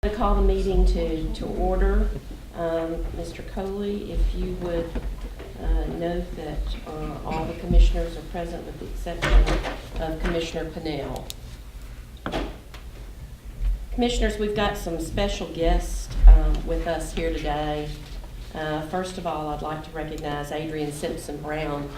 To call the meeting to order. Mr. Coley, if you would note that all the commissioners are present with the exception of Commissioner Pennell. Commissioners, we've got some special guests with us here today. First of all, I'd like to recognize Adrienne Simpson Brown,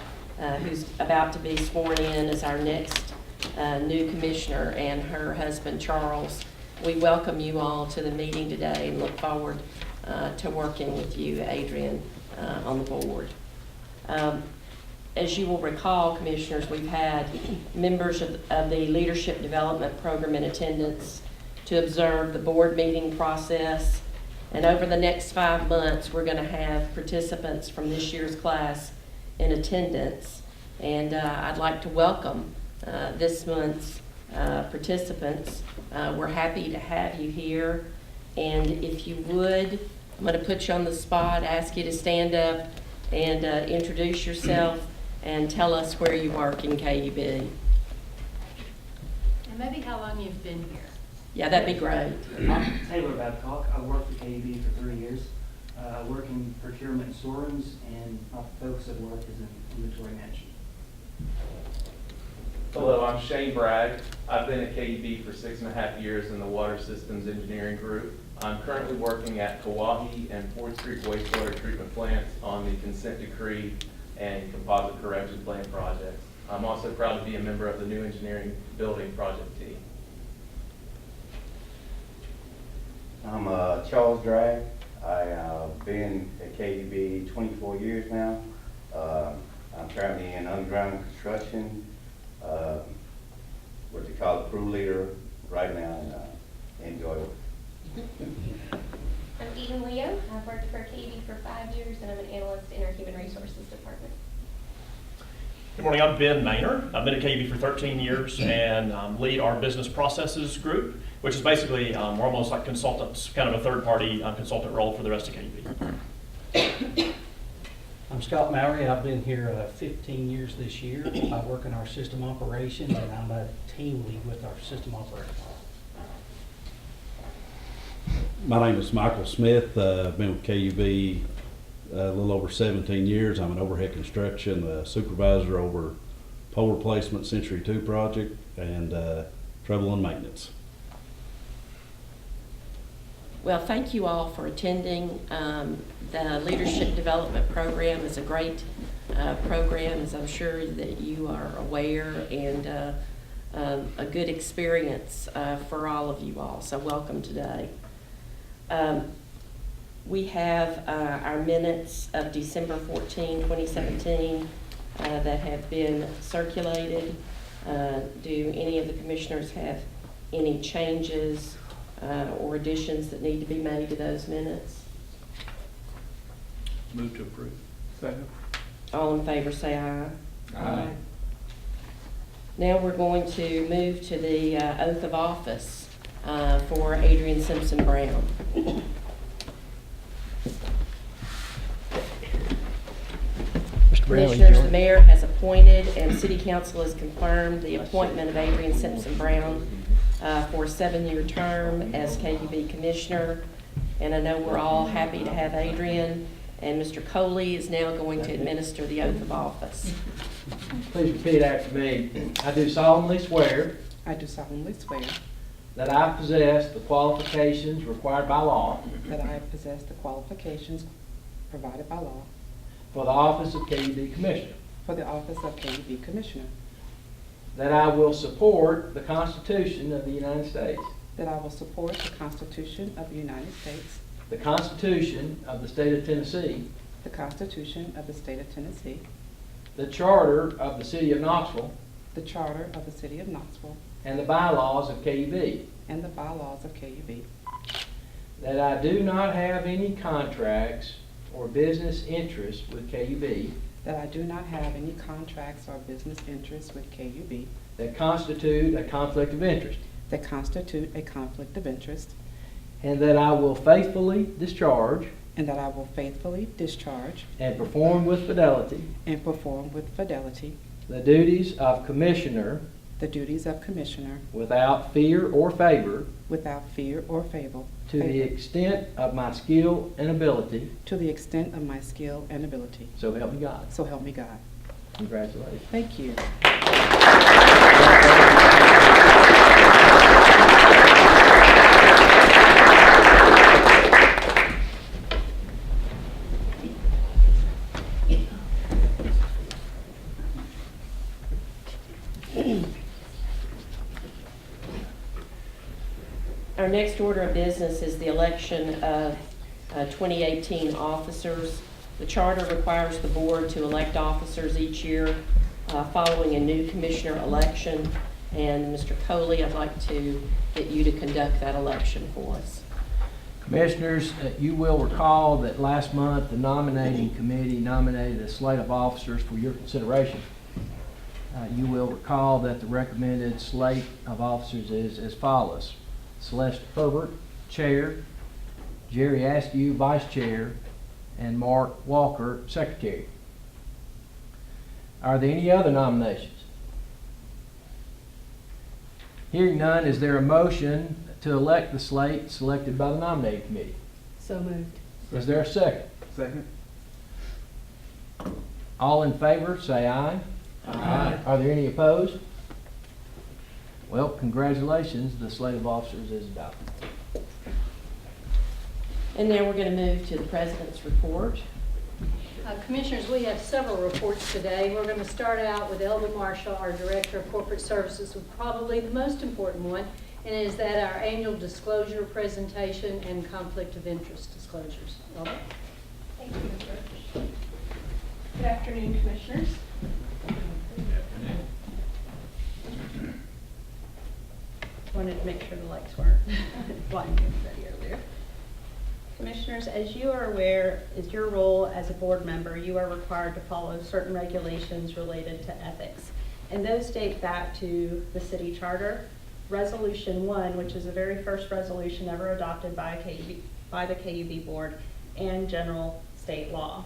who's about to be sworn in as our next new commissioner, and her husband Charles. We welcome you all to the meeting today and look forward to working with you, Adrienne, on the board. As you will recall, Commissioners, we've had members of the Leadership Development Program in attendance to observe the board meeting process. And over the next 5 months, we're going to have participants from this year's class in attendance. And I'd like to welcome this month's participants. We're happy to have you here. And if you would, I'm going to put you on the spot, ask you to stand up and introduce yourself and tell us where you work in KUB. And maybe how long you've been here. Yeah, that'd be great. I'm Taylor Babcock. I worked for KUB for 3 years. I work in procurement and storage, and my focus of work is in inventory management. Hello, I'm Shane Bragg. I've been at KUB for 6.5 years in the Water Systems Engineering Group. I'm currently working at Kauai and Ford Street wastewater treatment plants on the consent decree and composite correction plan projects. I'm also proud to be a member of the new engineering building project team. I'm Charles Dragg. I've been at KUB 24 years now. I'm currently in underground construction, what they call a crew leader right now, and enjoy it. I'm Eden Leo. I've worked for KUB for 5 years, and I'm an analyst in our Human Resources Department. Good morning, I'm Ben Maynor. I've been at KUB for 13 years and lead our business processes group, which is basically, we're almost like consultants, kind of a third-party consultant role for the rest of KUB. I'm Scott Mowry. I've been here 15 years this year. I work in our system operations, and I'm a team lead with our system operations. My name is Michael Smith. I've been with KUB a little over 17 years. I'm an overhead construction supervisor over pole replacement Century 2 project and trouble and maintenance. Well, thank you all for attending. The Leadership Development Program is a great program, as I'm sure that you are aware, and a good experience for all of you all. So welcome today. We have our minutes of December 14, 2017 that have been circulated. Do any of the commissioners have any changes or additions that need to be made to those minutes? Move to approve. Second. All in favor say aye. Aye. Now we're going to move to the oath of office for Adrienne Simpson Brown. Commissioners, the mayor has appointed and city council has confirmed the appointment of Adrienne Simpson Brown for a 7-year term as KUB commissioner. And I know we're all happy to have Adrienne, and Mr. Coley is now going to administer the oath of office. Please repeat after me. I do solemnly swear I do solemnly swear that I possess the qualifications required by law that I possess the qualifications provided by law for the office of KUB Commissioner, for the office of KUB Commissioner, that I will support the Constitution of the United States, that I will support the Constitution of the United States, the Constitution of the State of Tennessee, the Constitution of the State of Tennessee, the Charter of the City of Knoxville, the Charter of the City of Knoxville, and the bylaws of KUB, and the bylaws of KUB, that I do not have any contracts or business interests with KUB that I do not have any contracts or business interests with KUB that constitute a conflict of interest, that constitute a conflict of interest, and that I will faithfully discharge and that I will faithfully discharge and perform with fidelity and perform with fidelity the duties of Commissioner the duties of Commissioner without fear or favor, without fear or favor, to the extent of my skill and ability, to the extent of my skill and ability. so help me God. So help me God. Congratulations. Thank you. Our next order of business is the election of 2018 officers. The charter requires the board to elect officers each year following a new commissioner election. And Mr. Coley, I'd like to get you to conduct that election for us. Commissioners, you will recall that last month the nominating committee nominated a slate of officers for your consideration. You will recall that the recommended slate of officers is as follows: Celeste Herbert, Chair; Jerry Askew, Vice Chair; and Mark Walker, Secretary. Are there any other nominations? Hearing none, is there a motion to elect the slate selected by the nominating committee? So moved. Is there a second? Second. All in favor, say aye. Aye. Are there any opposed? Well, congratulations, the slate of officers is adopted. And now we're going to move to the president's report. Commissioners, we have several reports today. We're going to start out with Elda Marshall, our Director of Corporate Services, with probably the most important one, and it is that our annual disclosure presentation and conflict of interest disclosures. Elda? Thank you, Ms. Roach. Good afternoon, Commissioners. Wanted to make sure the lights weren't blinding everybody earlier. Commissioners, as you are aware, is your role as a board member, you are required to follow certain regulations related to ethics. And those date back to the city charter, Resolution 1, which is the very first resolution ever adopted by the KUB board, and general state law.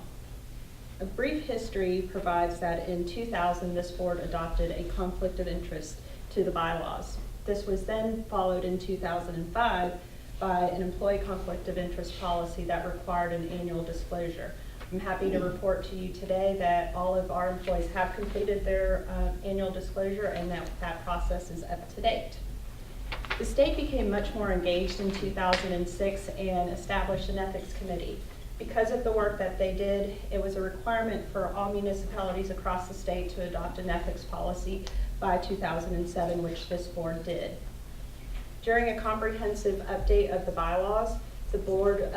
A brief history provides that in 2000, this board adopted a conflict of interest to the bylaws. This was then followed in 2005 by an employee conflict of interest policy that required an annual disclosure. I'm happy to report to you today that all of our employees have completed their annual disclosure and that process is up to date. The state became much more engaged in 2006 and established an ethics committee. Because of the work that they did, it was a requirement for all municipalities across the state to adopt an ethics policy by 2007, which this board did. During a comprehensive update of the bylaws, the board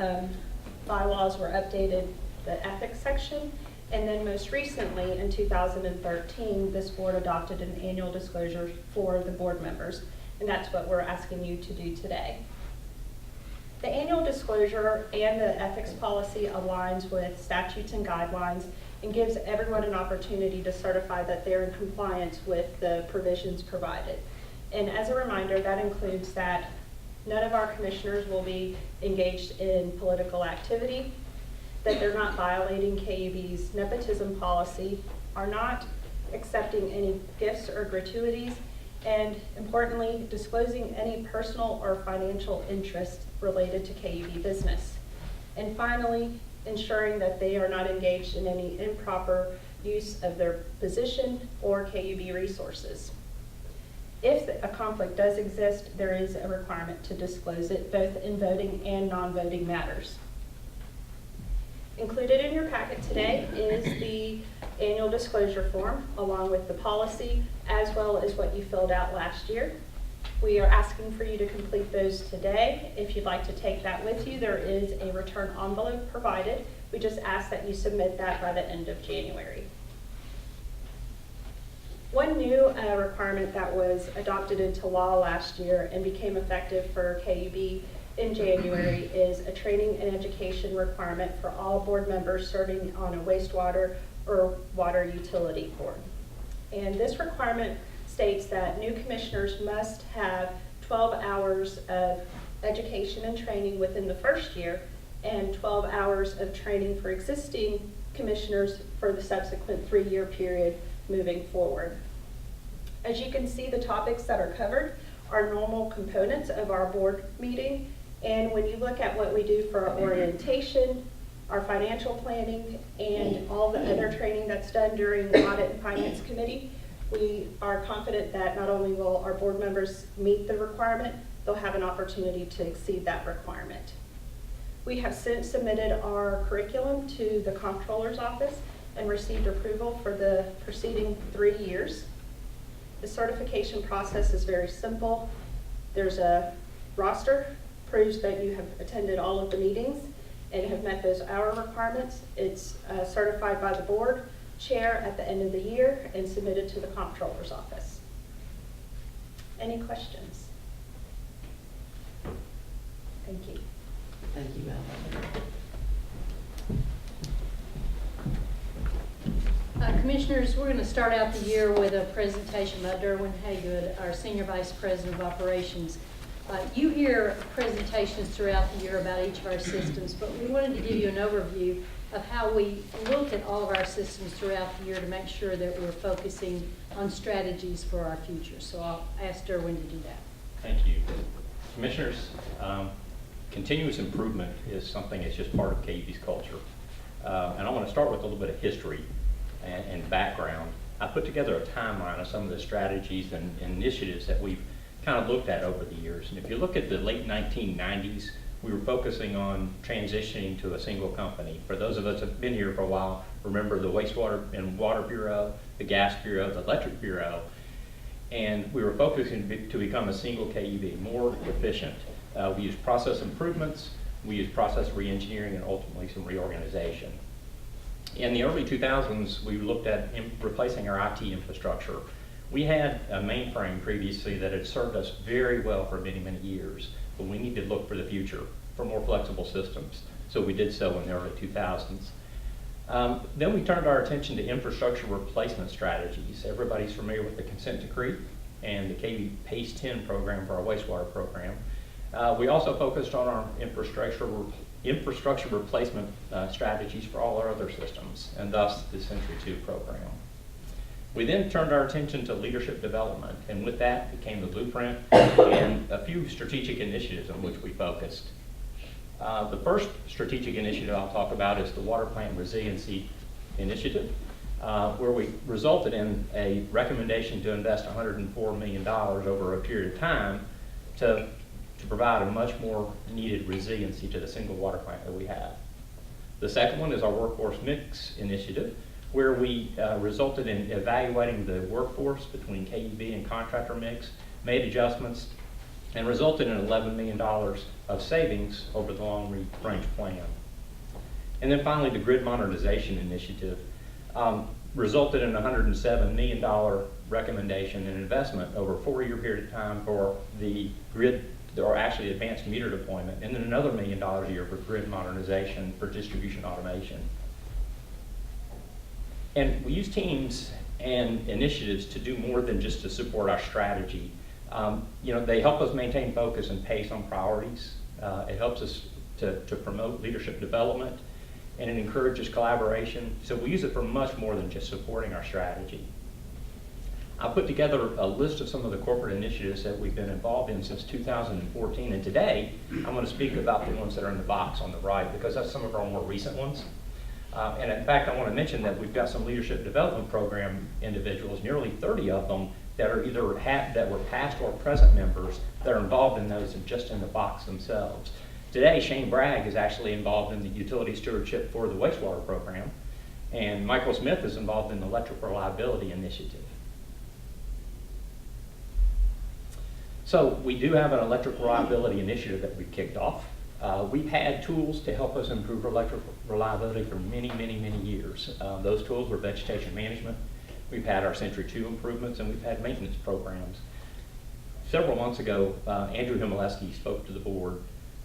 bylaws were updated, the ethics section, and then most recently in 2013, this board adopted an annual disclosure for the board members, and that's what we're asking you to do today. The annual disclosure and the ethics policy aligns with statutes and guidelines and gives everyone an opportunity to certify that they're in compliance with the provisions provided. And as a reminder, that includes that none of our commissioners will be engaged in political activity, that they're not violating KUB's nepotism policy, are not accepting any gifts or gratuities, and importantly, disclosing any personal or financial interest related to KUB business. And finally, ensuring that they are not engaged in any improper use of their position or KUB resources. If a conflict does exist, there is a requirement to disclose it, both in voting and non-voting matters. Included in your packet today is the annual disclosure form, along with the policy, as well as what you filled out last year. We are asking for you to complete those today. If you'd like to take that with you, there is a return envelope provided. We just ask that you submit that by the end of January. One new requirement that was adopted into law last year and became effective for KUB in January is a training and education requirement for all board members serving on a wastewater or water utility board. And this requirement states that new commissioners must have 12 hours of education and training within the first year and 12 hours of training for existing commissioners for the subsequent 3-year period moving forward. As you can see, the topics that are covered are normal components of our board meeting, And when you look at what we do for our orientation, our financial planning, and all the other training that's done during the Audit and Finance Committee, we are confident that not only will our board members meet the requirement, they'll have an opportunity to exceed that requirement. We have since submitted our curriculum to the Comptroller's Office and received approval for the preceding 3 years. The certification process is very simple. There's a roster, proves that you have attended all of the meetings and have met those hour requirements. It's certified by the board chair at the end of the year and submitted to the Comptroller's Office. Any questions? Thank you. Thank you, Melvin. Commissioners, we're going to start out the year with a presentation by Derwin Haygood, our Senior Vice President of Operations. You hear presentations throughout the year about each of our systems, but we wanted to give you an overview of how we look at all of our systems throughout the year to make sure that we're focusing on strategies for our future. So I'll ask Derwin to do that. Thank you. Commissioners, continuous improvement is something that's just part of KUB's culture. And I want to start with a little bit of history and background. I put together a timeline of some of the strategies and initiatives that we've kind of looked at over the years. And if you look at the late 1990s, we were focusing on transitioning to a single company. For those of us that have been here for a while, remember the Wastewater and Water Bureau, the Gas Bureau, the Electric Bureau, and we were focusing to become a single KUB, more efficient. We used process improvements, we used process re-engineering, and ultimately some reorganization. In the early 2000s, we looked at replacing our IT infrastructure. We had a mainframe previously that had served us very well for many, many years, but we needed to look for the future, for more flexible systems. So we did so in the early 2000s. Then we turned our attention to infrastructure replacement strategies. Everybody's familiar with the consent decree and the KUB PACE 10 program for our wastewater program. We also focused on our infrastructure replacement strategies for all our other systems, and thus the Century 2 program. We then turned our attention to leadership development, and with that came the blueprint and a few strategic initiatives on which we focused. The first strategic initiative I'll talk about is the Water Plant Resiliency Initiative, where we resulted in a recommendation to invest $104 million over a period of time to provide a much more needed resiliency to the single water plant that we have. The second one is our Workforce Mix Initiative, where we resulted in evaluating the workforce between KUB and contractor mix, made adjustments, and resulted in $11 million of savings over the long-range plan. And then finally, the Grid Modernization Initiative resulted in a $107 million recommendation and investment over a 4-year period of time for the grid, or actually advanced meter deployment, and then another $1 million a year for grid modernization for distribution automation. And we use teams and initiatives to do more than just to support our strategy. They help us maintain focus and pace on priorities. It helps us to promote leadership development, and it encourages collaboration. So we use it for much more than just supporting our strategy. I put together a list of some of the corporate initiatives that we've been involved in since 2014, and today I'm going to speak about the ones that are in the box on the right, because that's some of our more recent ones. And in fact, I want to mention that we've got some leadership development program individuals, nearly 30 of them, that are either that were past or present members that are involved in those and just in the box themselves. Today, Shane Bragg is actually involved in the utility stewardship for the wastewater program, and Michael Smith is involved in the electric reliability initiative. So we do have an electric reliability initiative that we've kicked off. We've had tools to help us improve electric reliability for many, many, many years. Those tools were vegetation management. We've had our Century 2 improvements, and we've had maintenance programs. Several months ago, Andrew Himaleski spoke to the board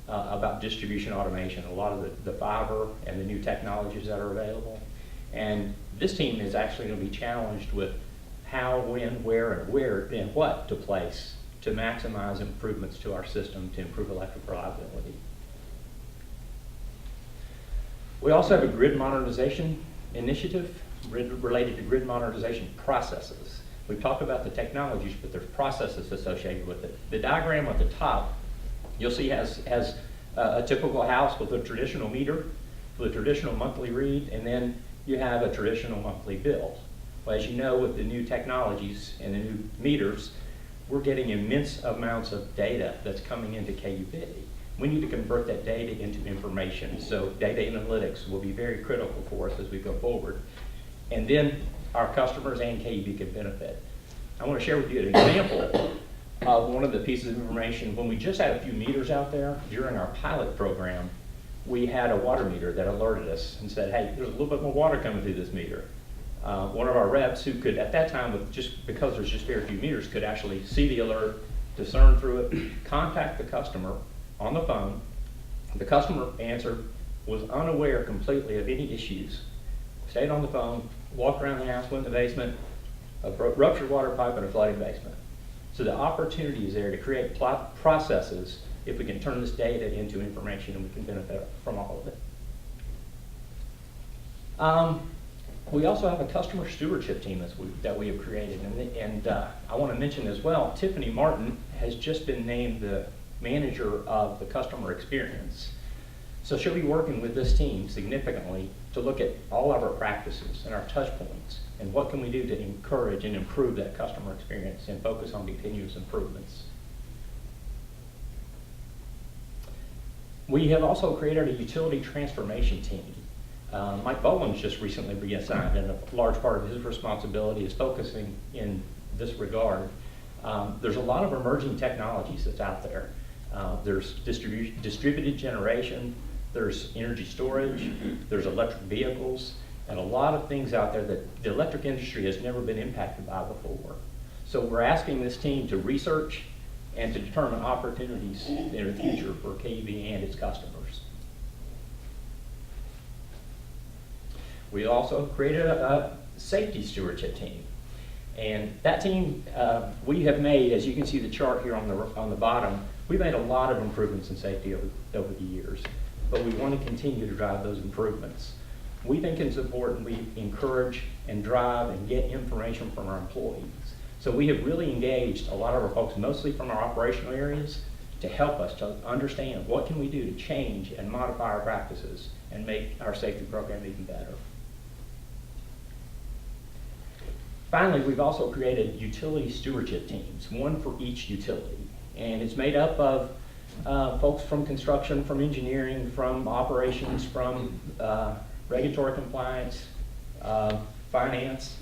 about distribution automation, a lot of the fiber and the new technologies that are available. And this team is actually going to be challenged with how, when, where, and what to place to maximize improvements to our system to improve electric reliability. We also have a grid modernization initiative related to grid modernization processes. We've talked about the technologies, but there's processes associated with it. The diagram at the top, you'll see has a typical house with a traditional meter, with a traditional monthly read, and then you have a traditional monthly bill. Well, as you know, with the new technologies and the new meters, we're getting immense amounts of data that's coming into KUB. We need to convert that data into information. So data analytics will be very critical for us as we go forward. And then our customers and KUB can benefit. I want to share with you an example of one of the pieces of information. When we just had a few meters out there during our pilot program, we had a water meter that alerted us and said, hey, there's a little bit more water coming through this meter. One of our reps who could, at that time, because there's just very few meters, could actually see the alert, discern through it, contact the customer on the phone. The customer answered, was unaware completely of any issues, stayed on the phone, walked around the house, went in the basement, a ruptured water pipe and a flooding basement. So the opportunity is there to create processes if we can turn this data into information, and we can benefit from all of it. We also have a customer stewardship team that we have created, and I want to mention as well, Tiffany Martin has just been named the manager of the customer experience. So she'll be working with this team significantly to look at all of our practices and our touch points, and what can we do to encourage and improve that customer experience and focus on continuous improvements. We have also created a utility transformation team. Mike Boland's just recently reassigned, and a large part of his responsibility is focusing in this regard. There's a lot of emerging technologies that's out there. There's distributed generation, there's energy storage, there's electric vehicles, and a lot of things out there that the electric industry has never been impacted by before. So we're asking this team to research and to determine opportunities in the future for KUB and its customers. We also created a safety stewardship team. And that team, we have made, as you can see the chart here on the bottom, we've made a lot of improvements in safety over the years, but we want to continue to drive those improvements. We think it's important we encourage and drive and get information from our employees. So we have really engaged a lot of our folks, mostly from our operational areas, to help us to understand what can we do to change and modify our practices and make our safety program even better. Finally, we've also created utility stewardship teams, one for each utility. And it's made up of folks from construction, from engineering, from operations, from regulatory compliance, finance.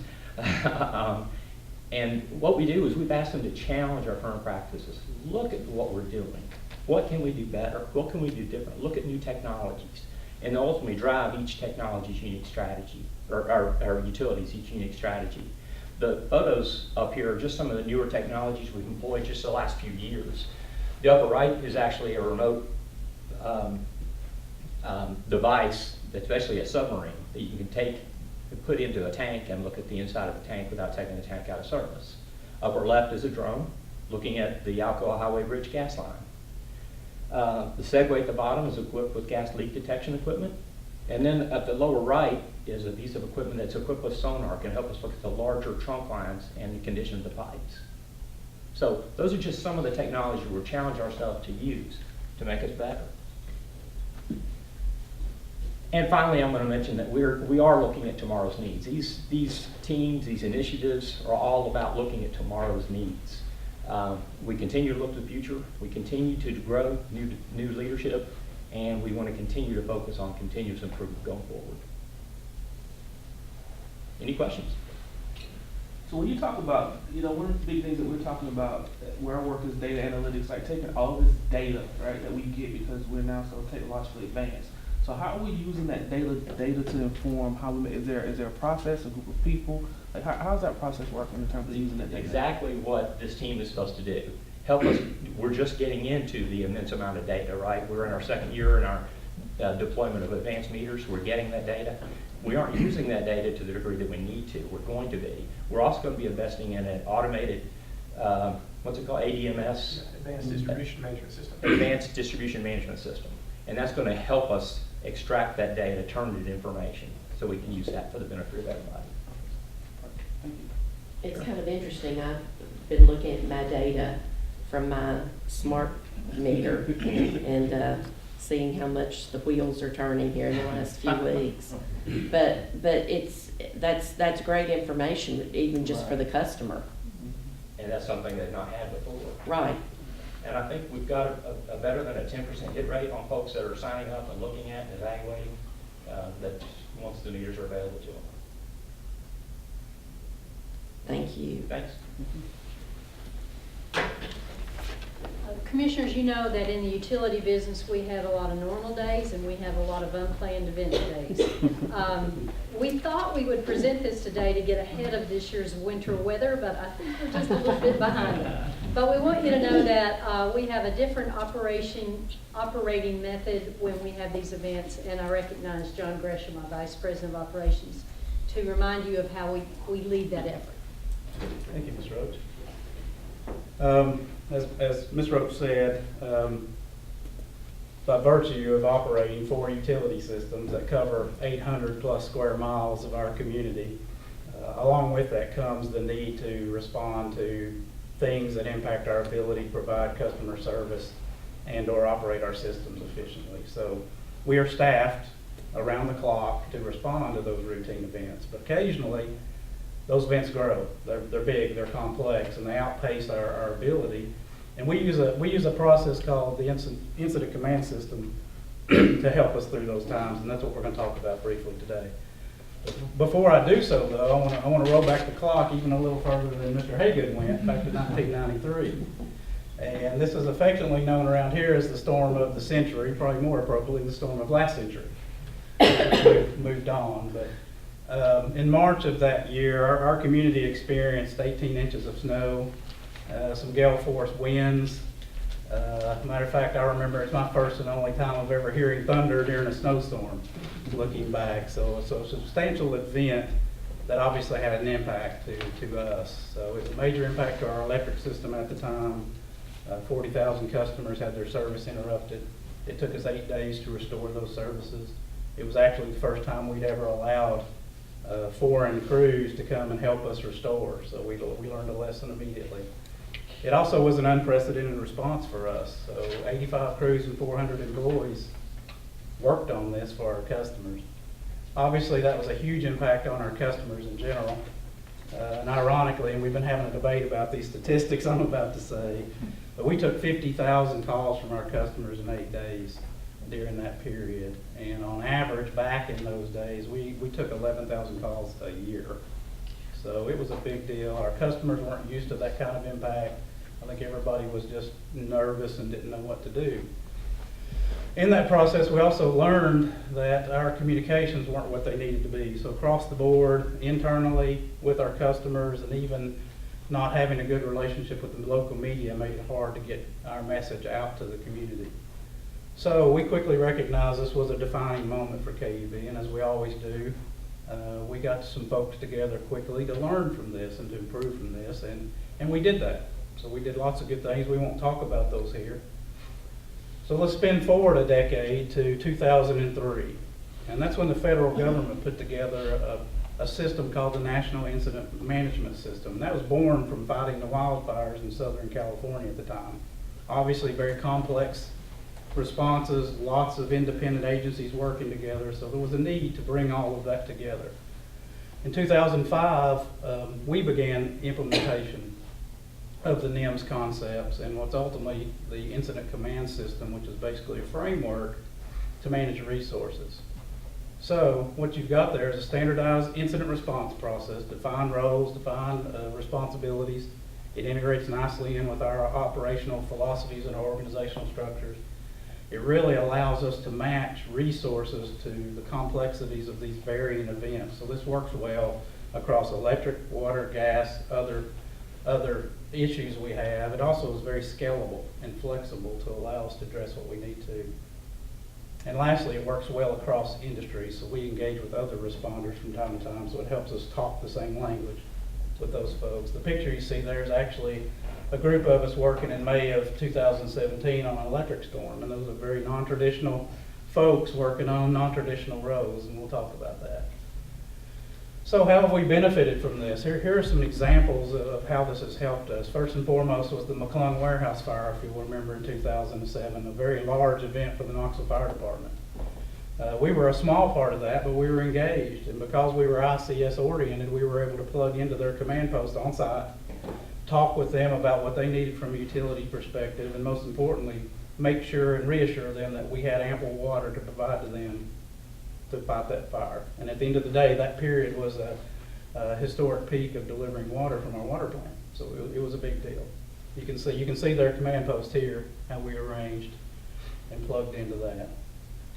And what we do is we've asked them to challenge our current practices. Look at what we're doing. What can we do better? What can we do different? Look at new technologies. And ultimately drive each technology's unique strategy, or our utilities' each unique strategy. The photos up here are just some of the newer technologies we've employed just the last few years. The upper right is actually a remote device that's basically a submarine that you can take and put into a tank and look at the inside of the tank without taking the tank out of service. Upper left is a drone looking at the Alcoa Highway Bridge gas line. The Segway at the bottom is equipped with gas leak detection equipment. And then at the lower right is a piece of equipment that's equipped with sonar, can help us look at the larger trunk lines and the condition of the pipes. So those are just some of the technology we're challenging ourselves to use to make us better. And finally, I'm going to mention that we are looking at tomorrow's needs. These teams, these initiatives are all about looking at tomorrow's needs. We continue to look to the future. We continue to grow new leadership, and we want to continue to focus on continuous improvement going forward. Any questions? So when you talk about, one of the big things that we're talking about where I work is data analytics, like taking all this data, right, that we get because we're now so technologically advanced. So how are we using that data to inform how we make, is there a process, a group of people? Like how does that process work in terms of using that data? Exactly what this team is supposed to do. Help us, we're just getting into the immense amount of data, right? We're in our second year in our deployment of advanced meters. We're getting that data. We aren't using that data to the degree that we need to. We're going to be. We're also going to be investing in an automated, what's it called, ADMS? Advanced Distribution Management System. Advanced Distribution Management System. And that's going to help us extract that data, turn it into information, so we can use that for the benefit of everybody. It's kind of interesting. I've been looking at my data from my smart meter, and seeing how much the wheels are turning here in the last few weeks. But that's great information, even just for the customer. And that's something they've not had before. Right. And I think we've got a better than a 10% hit rate on folks that are signing up and looking at and evaluating that once the meters are available to them. Thank you. Thanks. Commissioners, you know that in the utility business, we have a lot of normal days and we have a lot of unplanned event days. We thought we would present this today to get ahead of this year's winter weather, but I think we're just a little bit behind. But we want you to know that we have a different operating method when we have these events, and I recognize John Gresham, our Vice President of Operations, to remind you of how we lead that effort. Thank you, Ms. Roach. As Ms. Roach said, by virtue of operating 4 utility systems that cover 800 plus square miles of our community, along with that comes the need to respond to things that impact our ability to provide customer service and or operate our systems efficiently. So we are staffed around the clock to respond to those routine events, but occasionally those events grow. They're big, they're complex, and they outpace our ability. And we use a process called the incident command system to help us through those times, and that's what we're going to talk about briefly today. Before I do so, though, I want to roll back the clock even a little further than Mr. Haygood went, back to 1993. And this is affectionately known around here as the storm of the century, probably more appropriately the storm of last century. We've moved on, but in March of that year, our community experienced 18 inches of snow, some gale force winds. Matter of fact, I remember it's my first and only time of ever hearing thunder during a snowstorm, looking back. So it's a substantial event that obviously had an impact to us. So it was a major impact to our electric system at the time. 40,000 customers had their service interrupted. It took us 8 days to restore those services. It was actually the first time we'd ever allowed foreign crews to come and help us restore. So we learned a lesson immediately. It also was an unprecedented response for us. So 85 crews and 400 employees worked on this for our customers. Obviously, that was a huge impact on our customers in general. And ironically, and we've been having a debate about these statistics I'm about to say, but we took 50,000 calls from our customers in 8 days during that period. And on average, back in those days, we took 11,000 calls a year. So it was a big deal. Our customers weren't used to that kind of impact. I think everybody was just nervous and didn't know what to do. In that process, we also learned that our communications weren't what they needed to be. So across the board, internally, with our customers, and even not having a good relationship with the local media made it hard to get our message out to the community. So we quickly recognized this was a defining moment for KUB, and as we always do, we got some folks together quickly to learn from this and to improve from this, and we did that. So we did lots of good things. We won't talk about those here. So let's spin forward a decade to 2003. And that's when the federal government put together a system called the National Incident Management System. And that was born from fighting the wildfires in Southern California at the time. Obviously very complex responses, lots of independent agencies working together, so there was a need to bring all of that together. In 2005, we began implementation of the NIMS concepts and what's ultimately the Incident Command System, which is basically a framework to manage resources. So what you've got there is a standardized incident response process, defined roles, defined responsibilities. It integrates nicely in with our operational philosophies and our organizational structures. It really allows us to match resources to the complexities of these varying events. So this works well across electric, water, gas, other issues we have. It also is very scalable and flexible to allow us to address what we need to. And lastly, it works well across industries, so we engage with other responders from time to time, so it helps us talk the same language with those folks. The picture you see there is actually a group of us working in May of 2017 on an electric storm, and those are very non-traditional folks working on non-traditional roles, and we'll talk about that. So how have we benefited from this? Here are some examples of how this has helped us. First and foremost was the McClung Warehouse Fire, if you will remember, in 2007, a very large event for the Knoxville Fire Department. We were a small part of that, but we were engaged, and because we were ICS oriented, we were able to plug into their command post on site, talk with them about what they needed from a utility perspective, and most importantly, make sure and reassure them that we had ample water to provide to them to fight that fire. And at the end of the day, that period was a historic peak of delivering water from our water plant. So it was a big deal. You can see their command post here, how we arranged and plugged into that.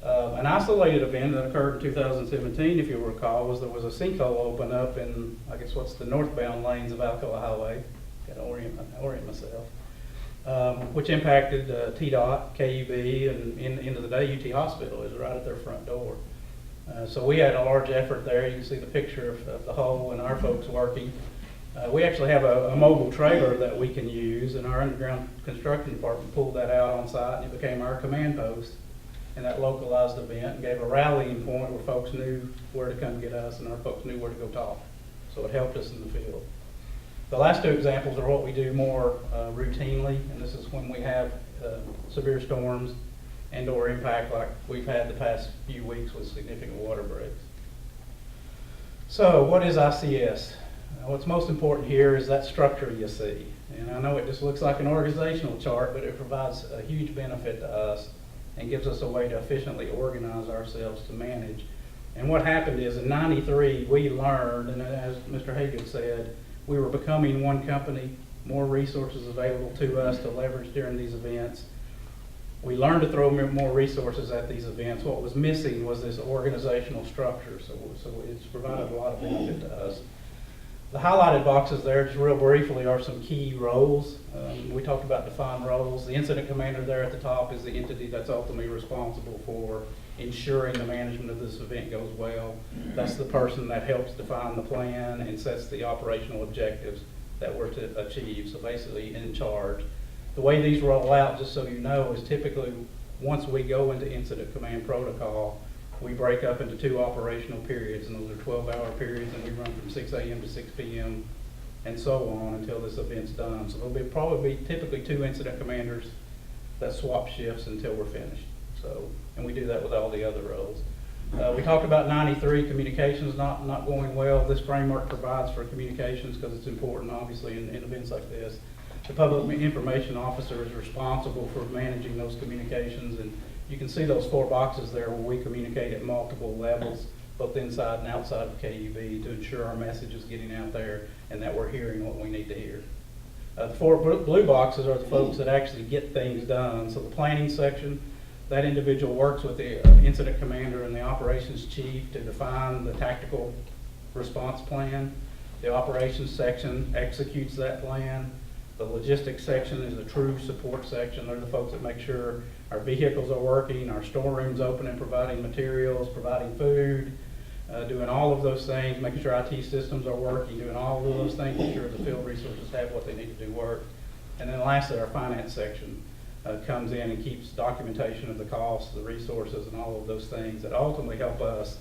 An isolated event that occurred in 2017, if you'll recall, was there was a sinkhole open up in, I guess, what's the northbound lanes of Alcoa Highway. Got to orient myself. Which impacted TDOT, KUB, and end of the day, UT Hospital is right at their front door. So we had a large effort there. You can see the picture of the hole and our folks working. We actually have a mobile trailer that we can use, and our underground construction department pulled that out on site, and it became our command post in that localized event, and gave a rallying point where folks knew where to come get us, and our folks knew where to go talk. So it helped us in the field. The last two examples are what we do more routinely, and this is when we have severe storms and or impact like we've had the past few weeks with significant water breaks. So what is ICS? What's most important here is that structure you see. And I know it just looks like an organizational chart, but it provides a huge benefit to us and gives us a way to efficiently organize ourselves to manage. And what happened is in '93, we learned, and as Mr. Hagan said, we were becoming one company, more resources available to us to leverage during these events. We learned to throw more resources at these events. What was missing was this organizational structure, so it's provided a lot of benefit to us. The highlighted boxes there, just real briefly, are some key roles. We talked about defined roles. The incident commander there at the top is the entity that's ultimately responsible for ensuring the management of this event goes well. That's the person that helps define the plan and sets the operational objectives that we're to achieve, so basically in charge. The way these roll out, just so you know, is typically once we go into incident command protocol, we break up into 2 operational periods, and those are 12-hour periods, and we run from 6 a.m. to 6 p.m. and so on until this event's done. So there'll probably be typically 2 incident commanders that swap shifts until we're finished. So, and we do that with all the other roles. We talked about '93 communications not going well. This framework provides for communications because it's important, obviously, in events like this. The public information officer is responsible for managing those communications, and you can see those 4 boxes there where we communicate at multiple levels, both inside and outside of KUB, to ensure our message is getting out there and that we're hearing what we need to hear. The 4 blue boxes are the folks that actually get things done. So the planning section, that individual works with the incident commander and the operations chief to define the tactical response plan. The operations section executes that plan. The logistics section is the true support section. They're the folks that make sure our vehicles are working, our storerooms open and providing materials, providing food, doing all of those things, making sure IT systems are working, doing all of those things, making sure the field resources have what they need to do work. And then lastly, our finance section comes in and keeps documentation of the costs, the resources, and all of those things that ultimately help us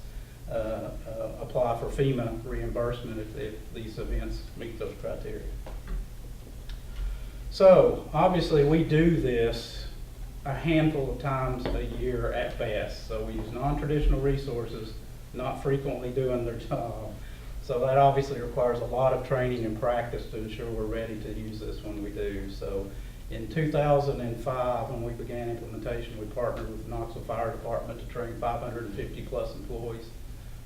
apply for FEMA reimbursement if these events meet those criteria. So obviously we do this a handful of times a year at best. So we use non-traditional resources, not frequently doing their job. So that obviously requires a lot of training and practice to ensure we're ready to use this when we do. So in 2005, when we began implementation, we partnered with the Knoxville Fire Department to train 550 plus employees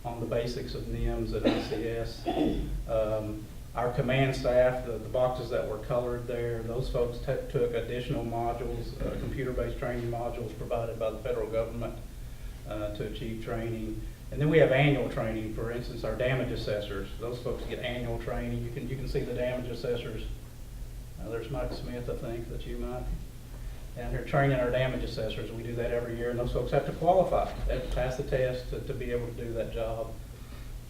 on the basics of NIMS and ACS. Our command staff, the boxes that were colored there, those folks took additional modules, computer-based training modules provided by the federal government to achieve training. And then we have annual training. For instance, our damage assessors, those folks get annual training. You can see the damage assessors. There's Mike Smith, I think, that you might. And they're training our damage assessors. We do that every year, and those folks have to qualify. They have to pass the test to be able to do that job.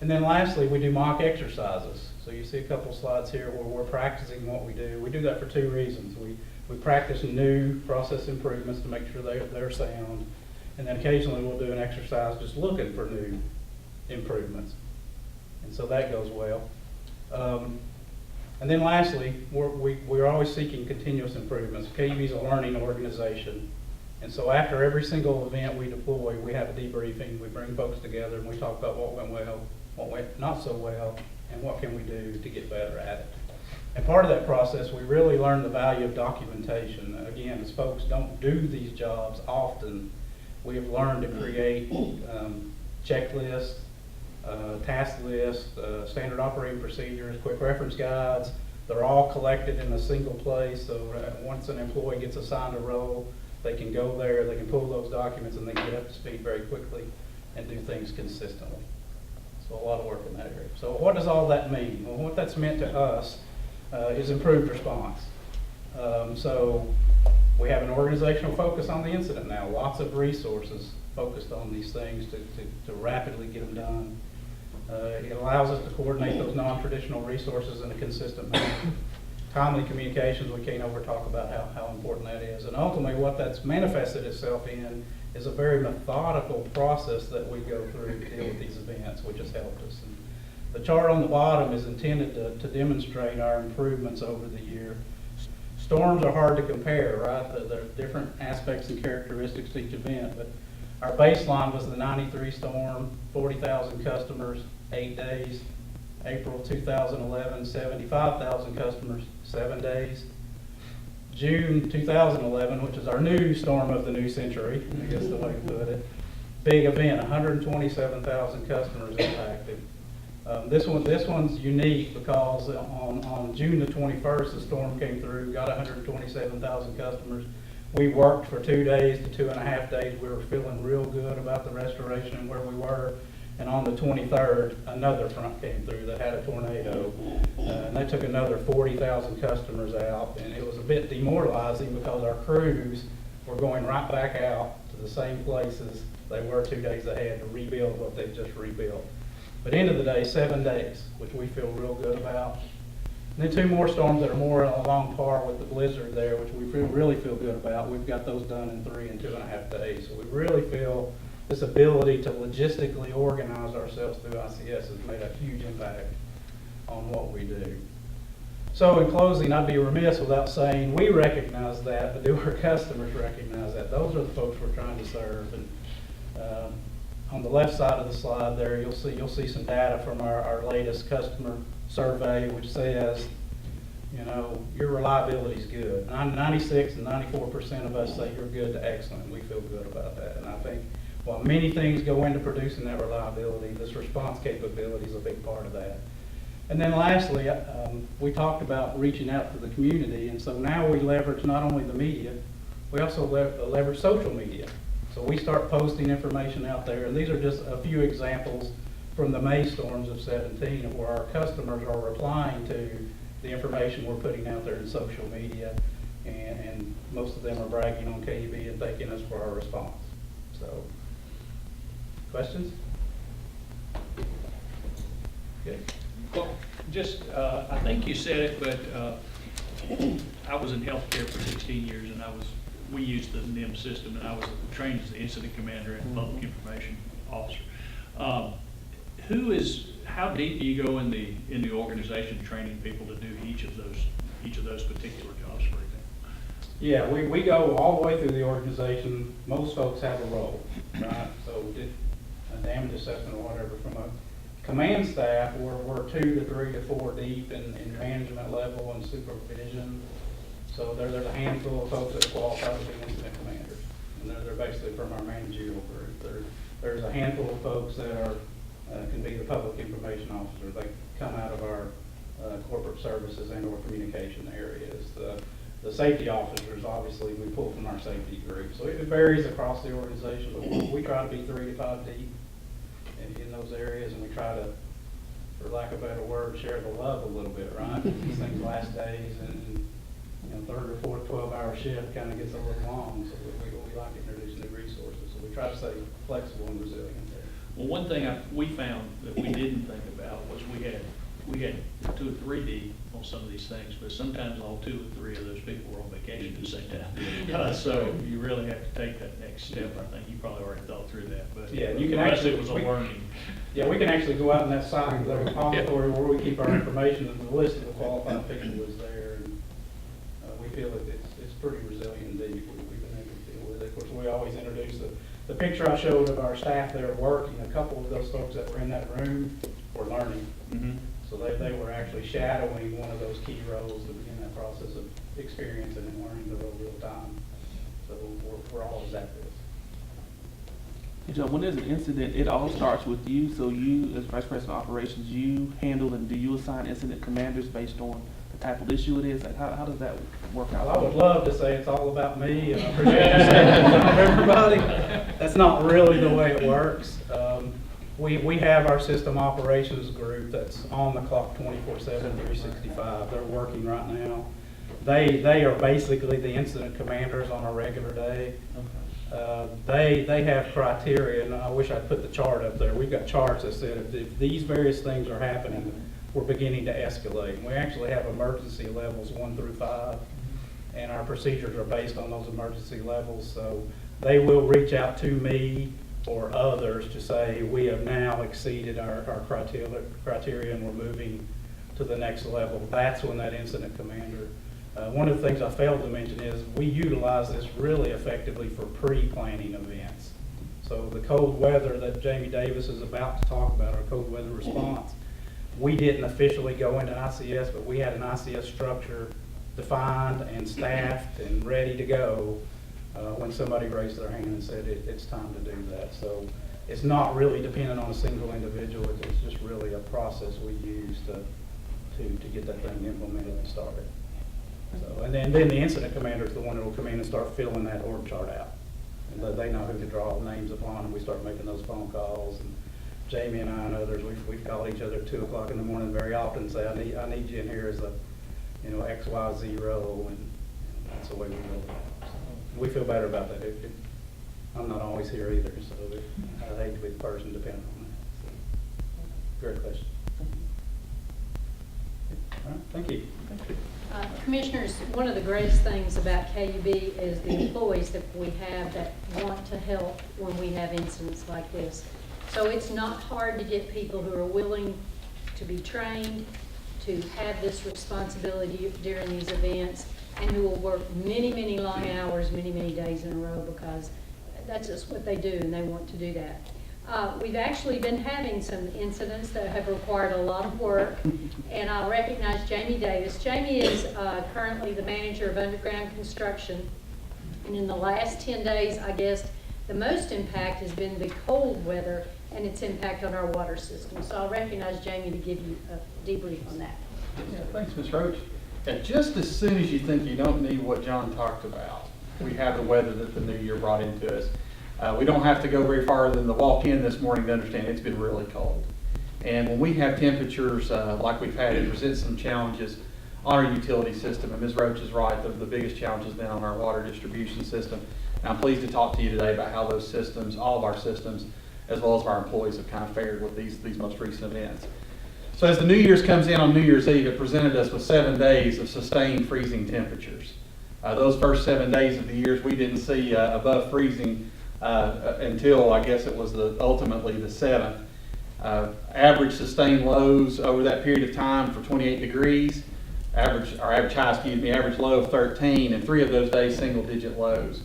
And then lastly, we do mock exercises. So you see a couple slides here where we're practicing what we do. We do that for 2 reasons. We practice new process improvements to make sure they're sound. And then occasionally we'll do an exercise just looking for new improvements. And so that goes well. And then lastly, we're always seeking continuous improvements. KUB is a learning organization. And so after every single event we deploy, we have a debriefing. We bring folks together and we talk about what went well, what went not so well, and what can we do to get better at it. And part of that process, we really learn the value of documentation. Again, as folks don't do these jobs often, we have learned to create checklists, task lists, standard operating procedures, quick reference guides. They're all collected in a single place, so once an employee gets assigned a role, they can go there, they can pull those documents, and they get up to speed very quickly and do things consistently. So a lot of work in that area. So what does all that mean? Well, what that's meant to us is improved response. So we have an organizational focus on the incident now, lots of resources focused on these things to rapidly get them done. It allows us to coordinate those non-traditional resources in a consistent manner. Timely communications, we can't over talk about how important that is. And ultimately what that's manifested itself in is a very methodical process that we go through to deal with these events, which has helped us. And the chart on the bottom is intended to demonstrate our improvements over the year. Storms are hard to compare, right? There are different aspects and characteristics to each event, but our baseline was the 93 storm, 40,000 customers, 8 days. April 2011, 75,000 customers, 7 days. June 2011, which is our new storm of the new century, I guess the way to put it. Big event, 127,000 customers impacted. This one's unique because on June the 21st, the storm came through, got 127,000 customers. We worked for 2 days to 2.5 days. We were feeling real good about the restoration and where we were. And on the 23rd, another front came through that had a tornado. And they took another 40,000 customers out. And it was a bit demoralizing because our crews were going right back out to the same places they were 2 days ahead to rebuild what they just rebuilt. But end of the day, 7 days, which we feel real good about. And then 2 more storms that are more along par with the blizzard there, which we really feel good about. We've got those done in 3 and 2.5 days. So we really feel this ability to logistically organize ourselves through ICS has made a huge impact on what we do. So in closing, I'd be remiss without saying we recognize that, but do our customers recognize that? Those are the folks we're trying to serve. And on the left side of the slide there, you'll see some data from our latest customer survey, which says, you know, your reliability is good. 96 and 94% of us say you're good to excellent. We feel good about that. And I think while many things go into producing that reliability, this response capability is a big part of that. And then lastly, we talked about reaching out to the community, and so now we leverage not only the media, we also leverage social media. So we start posting information out there, and these are just a few examples from the May storms of 17 of where our customers are replying to the information we're putting out there in social media, and most of them are bragging on KUB and thanking us for our response. So, questions? Good. Well, just, I think you said it, but I was in healthcare for 16 years, and we used the NIM system, and I was trained as the incident commander and public information officer. How deep do you go in the organization training people to do each of those particular jobs, for example? Yeah, we go all the way through the organization. Most folks have a role, right? So we did a damage assessment or whatever. From a command staff, we're 2 to 3 to 4 deep in management level and supervision. So there's a handful of folks that qualify to be incident commanders, and they're basically from our managerial group. There's a handful of folks that are can be the public information officers. They come out of our corporate services and or communication areas. The safety officers, obviously, we pull from our safety group. So it varies across the organization, but we try to be 3 to 5 deep in those areas, and we try to, for lack of a better word, share the love a little bit, right? These things last days, and you know, third or fourth 12-hour shift kind of gets a little long, so we like to introduce new resources. So we try to stay flexible and resilient there. Well, one thing we found that we didn't think about was we had 2 or 3 deep on some of these things, but sometimes all 2 or 3 of those people were on vacation at the same time. So you really have to take that next step. I think you probably already thought through that, but yeah, you can for us actually, it was a learning. Yeah, we can actually go out on that site, the repository where we keep our information, and the list of the qualified people is there. And we feel that it's pretty resilient indeed. We've been able to deal with it. Of course, we always introduce the picture I showed of our staff there working. A couple of those folks that were in that room were learning. So they were actually shadowing one of those key roles to begin that process of experiencing and learning the role real time. So we're always at this. Hey, Joe, when there's an incident, it all starts with you. So you, as Vice President of Operations, you handle and do you assign incident commanders based on the type of issue it is? Like, how does that work out? Well, I would love to say it's all about me, and I appreciate you saying it about everybody. That's not really the way it works. We have our system operations group that's on the clock 24/7, 365. They're working right now. They are basically the incident commanders on a regular day. They have criteria, and I wish I'd put the chart up there. We've got charts that said if these various things are happening, we're beginning to escalate. We actually have emergency levels 1 through 5, and our procedures are based on those emergency levels. So they will reach out to me or others to say we have now exceeded our criteria and we're moving to the next level. That's when that incident commander. One of the things I failed to mention is we utilize this really effectively for pre-planning events. So the cold weather that Jamie Davis is about to talk about, our cold weather response, we didn't officially go into ICS, but we had an ICS structure defined and staffed and ready to go when somebody raised their hand and said it's time to do that. So it's not really dependent on a single individual. It's just really a process we use to get that thing implemented and started. So, and then the incident commander is the one that will come in and start filling that org chart out. And they know who to draw names upon, and we start making those phone calls. And Jamie and I and others, we've called each other at 2 o'clock in the morning very often and say, I need you in here as a, XYZ role, and that's the way we roll it out. So we feel better about that. I'm not always here either, so I hate to be the person dependent on that. So, great question. All right, thank you. Commissioners, one of the greatest things about KUB is the employees that we have that want to help when we have incidents like this. So it's not hard to get people who are willing to be trained, to have this responsibility during these events, and who will work many, many long hours, many, many days in a row, because that's just what they do, and they want to do that. We've actually been having some incidents that have required a lot of work, and I'll recognize Jamie Davis. Jamie is currently the manager of underground construction, and in the last 10 days, I guess, the most impact has been the cold weather and its impact on our water system. So I'll recognize Jamie to give you a debrief on that. Yeah, thanks, Ms. Roach. And just as soon as you think you don't need what John talked about, we have the weather that the new year brought into us. We don't have to go very far than the walk-in this morning to understand it's been really cold. And when we have temperatures like we've had, it presents some challenges on our utility system. And Ms. Roach is right, the biggest challenge has been on our water distribution system. And I'm pleased to talk to you today about how those systems, all of our systems, as well as our employees have kind of fared with these most recent events. So as the New Year's comes in on New Year's Eve, it presented us with 7 days of sustained freezing temperatures. Those first 7 days of the years, we didn't see above freezing until I guess it was ultimately the 7th. Average sustained lows over that period of time for 28 degrees, average low of 13, and 3 of those days single-digit lows.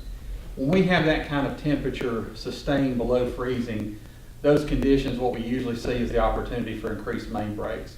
When we have that kind of temperature sustained below freezing, those conditions, what we usually see is the opportunity for increased main breaks.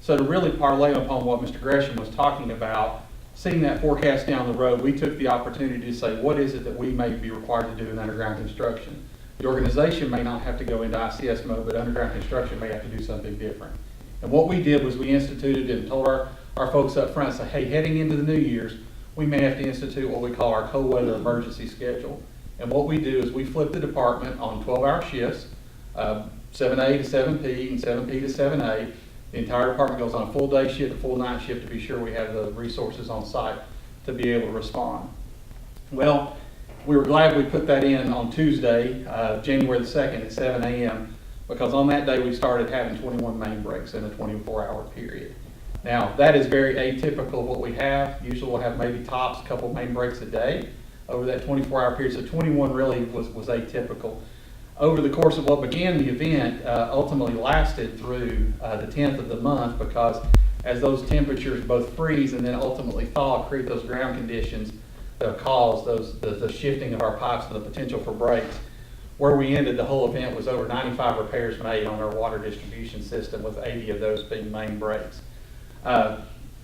So to really parlay upon what Mr. Gresham was talking about, seeing that forecast down the road, we took the opportunity to say, what is it that we may be required to do in underground construction? The organization may not have to go into ICS mode, but underground construction may have to do something different. And what we did was we instituted and told our folks up front, say, hey, heading into the New Year's, we may have to institute what we call our cold weather emergency schedule. And what we do is we flip the department on 12-hour shifts, 7A to 7P and 7P to 7A. The entire department goes on a full day shift, a full night shift to be sure we have the resources on site to be able to respond. Well, we were glad we put that in on Tuesday, January the 2nd at 7 a.m. because on that day we started having 21 main breaks in a 24-hour period. Now, that is very atypical of what we have. Usually we'll have maybe tops a couple main breaks a day over that 24-hour period, so 21 really was atypical. Over the course of what began the event, ultimately lasted through the 10th of the month, because as those temperatures both freeze and then ultimately thaw, create those ground conditions that cause the shifting of our pipes and the potential for breaks. Where we ended the whole event was over 95 repairs made on our water distribution system, with 80 of those being main breaks.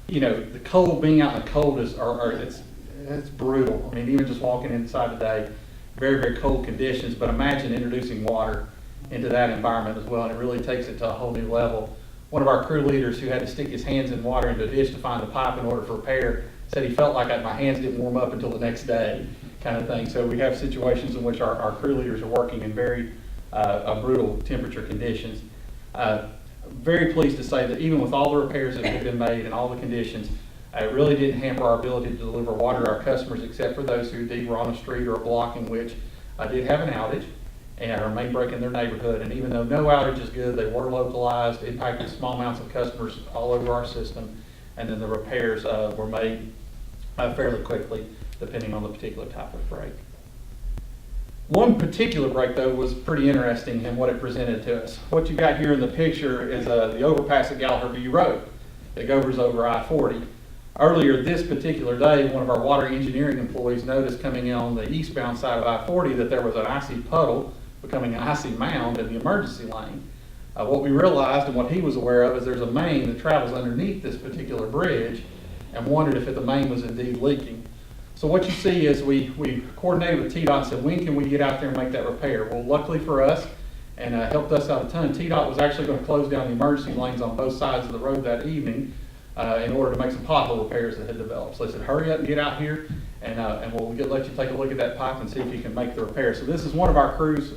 You know, the cold, being out in the cold it's brutal. I mean, even just walking inside today, very, very cold conditions, but imagine introducing water into that environment as well, and it really takes it to a whole new level. One of our crew leaders, who had to stick his hands in water into a dish to find the pipe in order for repair, said he felt like my hands didn't warm up until the next day, kind of thing. So we have situations in which our crew leaders are working in very brutal temperature conditions. Very pleased to say that even with all the repairs that have been made and all the conditions, it really didn't hamper our ability to deliver water to our customers, except for those who indeed were on a street or a block in which did have an outage and are main break in their neighborhood. And even though no outage is good, they were localized, impacted small amounts of customers all over our system, and then the repairs were made fairly quickly, depending on the particular type of break. One particular break, though, was pretty interesting in what it presented to us. What you got here in the picture is the overpass at Gallagher View Road that goes over I-40. Earlier this particular day, one of our water engineering employees noticed coming in on the eastbound side of I-40 that there was an icy puddle becoming an icy mound in the emergency lane. What we realized, and what he was aware of, is there's a main that travels underneath this particular bridge, and wondered if the main was indeed leaking. So what you see is we coordinated with TDOT and said, when can we get out there and make that repair? Well, luckily for us, and helped us out a ton, TDOT was actually going to close down the emergency lanes on both sides of the road that evening in order to make some pothole repairs that had developed. So they said, hurry up and get out here, and we'll let you take a look at that pipe and see if you can make the repair. So this is one of our crews,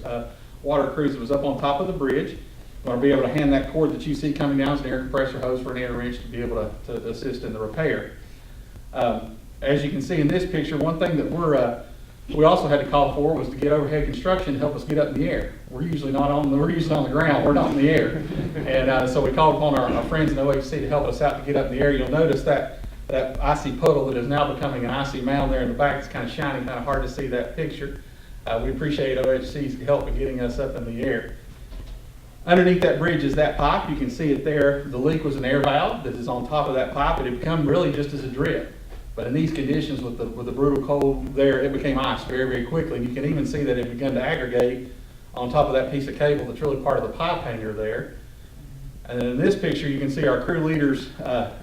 water crews, that was up on top of the bridge. We're going to be able to hand that cord that you see coming down as an air compressor hose for an air wrench to be able to assist in the repair. As you can see in this picture, one thing that we also had to call for was to get overhead construction to help us get up in the air. We're usually on the ground, we're not in the air. And so we called upon our friends in OHC to help us out to get up in the air. You'll notice that icy puddle that is now becoming an icy mound there in the back is kind of shiny, kind of hard to see that picture. We appreciate OHC's help in getting us up in the air. Underneath that bridge is that pipe. You can see it there. The leak was an air valve that is on top of that pipe. It had become really just as a drip. But in these conditions, with the brutal cold there, it became ice very, very quickly. And you can even see that it began to aggregate on top of that piece of cable that's really part of the pipe hanger there. And then in this picture, you can see our crew leaders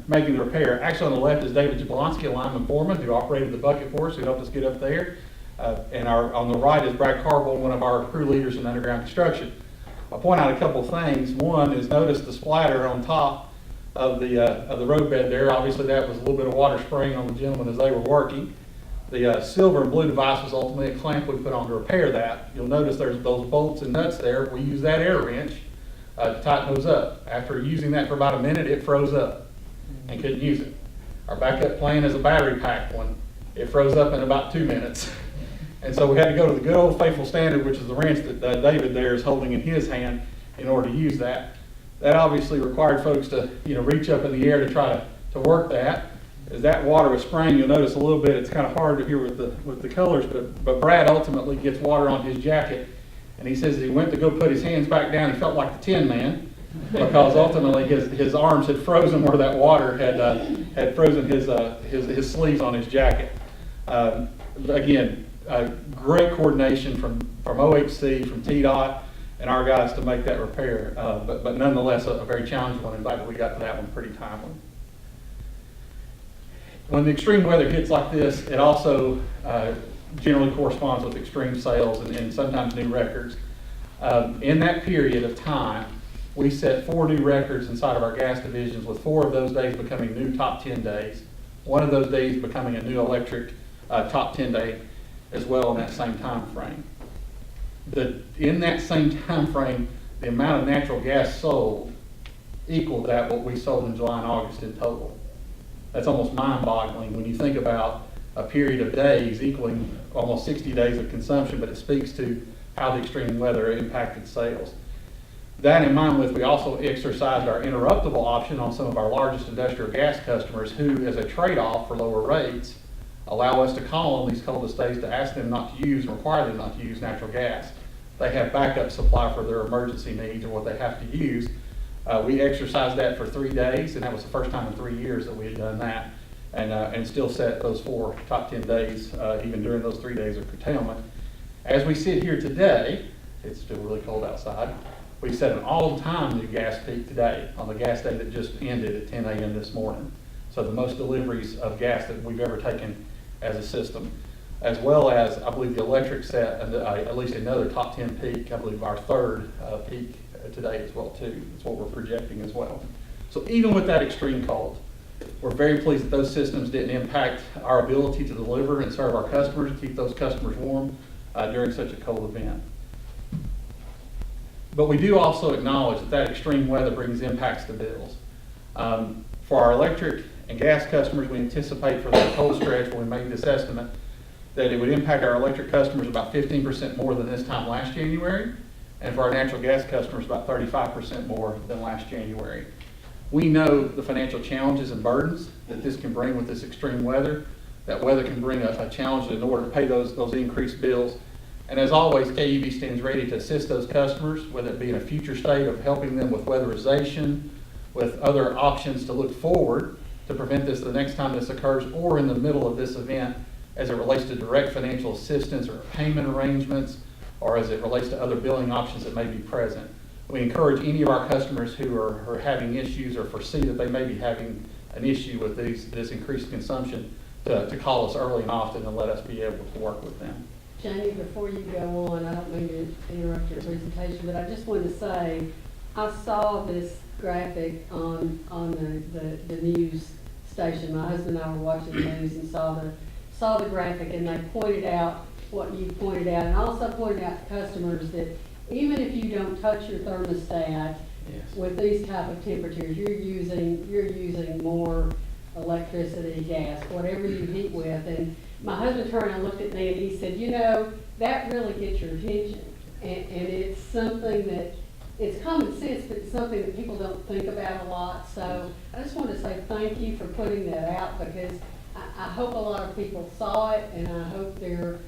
making the repair. Actually, on the left is David Jablonski, a lineman foreman, who operated the bucket for us, who helped us get up there. And on the right is Brad Carville, one of our crew leaders in underground construction. I'll point out a couple of things. One is, notice the splatter on top of the roadbed there. Obviously, that was a little bit of water spraying on the gentlemen as they were working. The silver and blue device was ultimately a clamp we put on to repair that. You'll notice there's those bolts and nuts there. We use that air wrench to tighten those up. After using that for about a minute, it froze up and couldn't use it. Our backup plan is a battery pack one. It froze up in about 2 minutes. And so we had to go to the good old faithful standard, which is the wrench that David there is holding in his hand in order to use that. That obviously required folks to reach up in the air to try to work that. As that water was spraying, you'll notice a little bit, it's kind of hard to hear with the colors, but Brad ultimately gets water on his jacket, and he says he went to go put his hands back down, he felt like the Tin Man, because ultimately his arms had frozen where that water had frozen his sleeves on his jacket. Again, great coordination from OHC, from TDOT, and our guys to make that repair, but nonetheless a very challenging one. In fact, we got to that one pretty timely. When the extreme weather hits like this, it also generally corresponds with extreme sales and sometimes new records. In that period of time, we set 4 new records inside of our gas divisions, with 4 of those days becoming new top 10 days. One of those days becoming a new electric top 10 day as well in that same time frame. In that same time frame, the amount of natural gas sold equaled what we sold in July and August in total. That's almost mind-boggling when you think about a period of days equaling almost 60 days of consumption, but it speaks to how the extreme weather impacted sales. That in mind with, we also exercised our interruptible option on some of our largest industrial gas customers who, as a trade-off for lower rates, allow us to call on these coldest days to ask them not to use and require them not to use natural gas. they have backup supply for their emergency needs or what they have to use. We exercised that for 3 days, and that was the first time in 3 years that we had done that, and still set those 4 top 10 days, even during those 3 days of curtailment. As we sit here today, it's still really cold outside. We set an all-time new gas peak today on the gas day that just ended at 10 a.m. this morning. So the most deliveries of gas that we've ever taken as a system, as well as, I believe, the electric set at least another top 10 peak. I believe our 3rd peak today as well too. That's what we're projecting as well. So even with that extreme cold, we're very pleased that those systems didn't impact our ability to deliver and serve our customers, keep those customers warm during such a cold event. But we do also acknowledge that that extreme weather brings impacts to bills. For our electric and gas customers, we anticipate for that cold stretch when we made this estimate that it would impact our electric customers about 15% more than this time last January, and for our natural gas customers about 35% more than last January. We know the financial challenges and burdens that this can bring with this extreme weather. That weather can bring a challenge in order to pay those increased bills. And as always, KUB stands ready to assist those customers, whether it be in a future state of helping them with weatherization, with other options to look forward to prevent this the next time this occurs, or in the middle of this event as it relates to direct financial assistance or payment arrangements, or as it relates to other billing options that may be present. We encourage any of our customers who are having issues or foresee that they may be having an issue with this increased consumption to call us early and often and let us be able to work with them. Jamie, before you go on, I don't mean to interrupt your presentation, but I just wanted to say, I saw this graphic on the news station. My husband and I were watching the news and saw the graphic, and they pointed out what you pointed out, and also pointed out to customers that even if you don't touch your thermostat with these type of temperatures, you're using more electricity, gas, whatever you heat with. And my husband turned and looked at me and he said, you know, that really gets your attention. And it's something that, it's common sense, but it's something that people don't think about a lot. So I just want to say thank you for putting that out, because I hope a lot of people saw it, and I hope they're